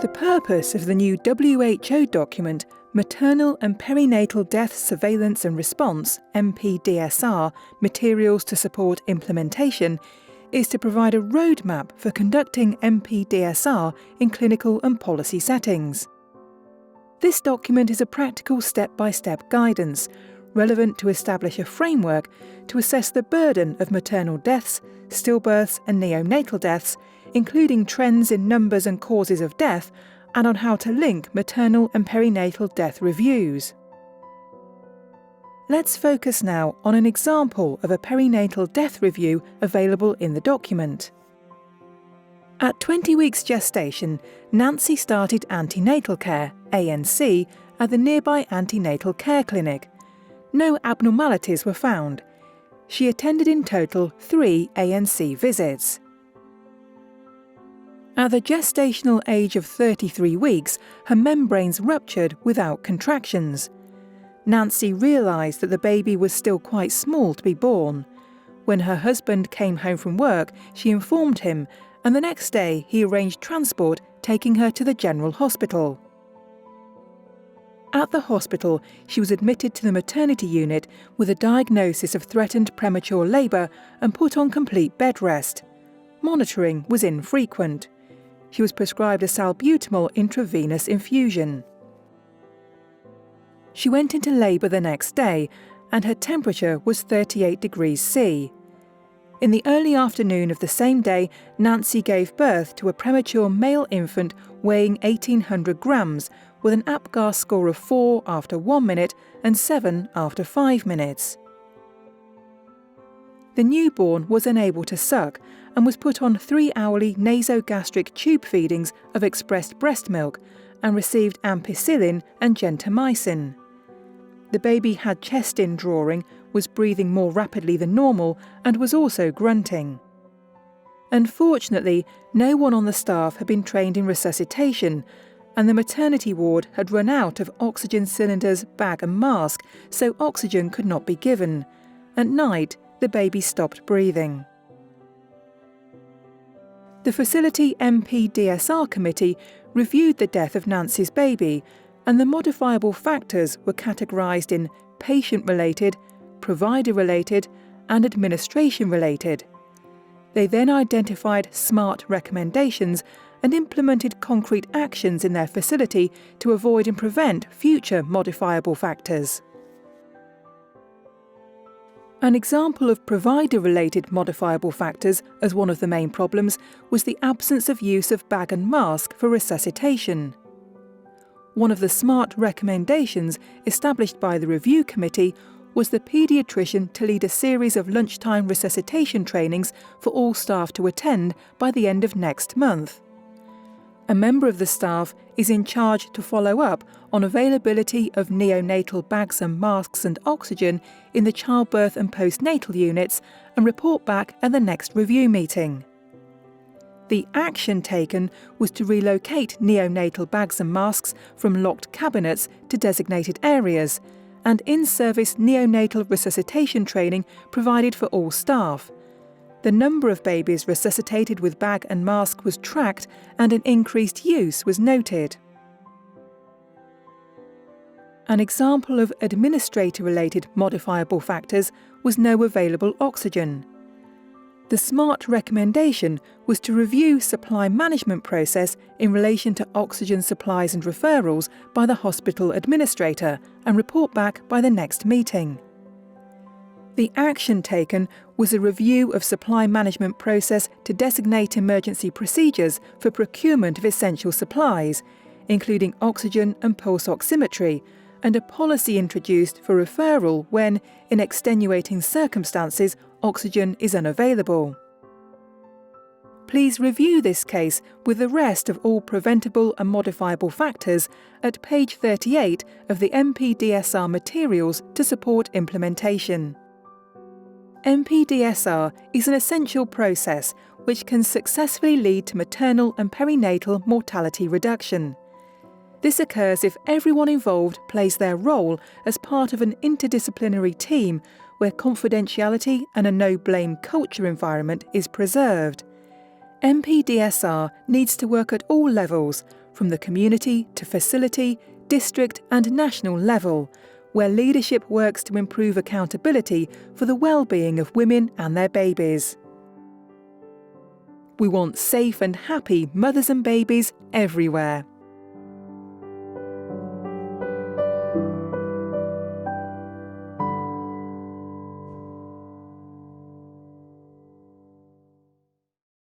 The purpose of the new WHO document, Maternal and Perinatal Death Surveillance and Response, MPDSR, Materials to Support Implementation, is to provide a roadmap for conducting MPDSR in clinical and policy settings. This document is a practical step-by-step guidance, relevant to establish a framework to assess the burden of maternal deaths, stillbirths and neonatal deaths, including trends in numbers and causes of death, and on how to link maternal and perinatal death reviews. Let's focus now on an example of a perinatal death review available in the document. At 20 weeks gestation, Nancy started antenatal care, ANC, at the nearby antenatal care clinic. No abnormalities were found. She attended in total 3 ANC visits. At the gestational age of 33 weeks, her membranes ruptured without contractions. Nancy realised that the baby was still quite small to be born. When her husband came home from work, she informed him, and the next day he arranged transport, taking her to the general hospital. At the hospital, she was admitted to the maternity unit with a diagnosis of threatened premature labour and put on complete bed rest. Monitoring was infrequent. She was prescribed a salbutamol intravenous infusion. She went into labour the next day, and her temperature was 38 degrees C. In the early afternoon of the same day, Nancy gave birth to a premature male infant weighing 1,800 grams, with an APGAR score of 4 after 1 minute and 7 after 5 minutes. The newborn was unable to suck and was put on 3-hourly nasogastric tube feedings of expressed breast milk and received ampicillin and gentamicin. The baby had chest-in drawing, was breathing more rapidly than normal, and was also grunting. Unfortunately, no one on the staff had been trained in resuscitation, and the maternity ward had run out of oxygen cylinders, bag and mask, so oxygen could not be given. At night, the baby stopped breathing. The facility MPDSR committee reviewed the death of Nancy's baby, and the modifiable factors were categorised in patient-related, provider-related and administration-related. They then identified SMART recommendations and implemented concrete actions in their facility to avoid and prevent future modifiable factors. An example of provider-related modifiable factors as one of the main problems was the absence of use of bag and mask for resuscitation. One of the SMART recommendations established by the review committee was the paediatrician to lead a series of lunchtime resuscitation trainings for all staff to attend by the end of next month. A member of the staff is in charge to follow up on availability of neonatal bags and masks and oxygen in the childbirth and postnatal units and report back at the next review meeting. The action taken was to relocate neonatal bags and masks from locked cabinets to designated areas, and in-service neonatal resuscitation training provided for all staff. The number of babies resuscitated with bag and mask was tracked, and an increased use was noted. An example of administrator-related modifiable factors was no available oxygen. The SMART recommendation was to review supply management process in relation to oxygen supplies and referrals by the hospital administrator and report back by the next meeting. The action taken was a review of supply management process to designate emergency procedures for procurement of essential supplies, including oxygen and pulse oximetry, and a policy introduced for referral when, in extenuating circumstances, oxygen is unavailable. Please review this case with the rest of all preventable and modifiable factors at page 38 of the MPDSR materials to support implementation. MPDSR is an essential process which can successfully lead to maternal and perinatal mortality reduction. This occurs if everyone involved plays their role as part of an interdisciplinary team where confidentiality and a no-blame culture environment is preserved. MPDSR needs to work at all levels, from the community to facility, district and national level, where leadership works to improve accountability for the well-being of women and their babies. We want safe and happy mothers and babies everywhere.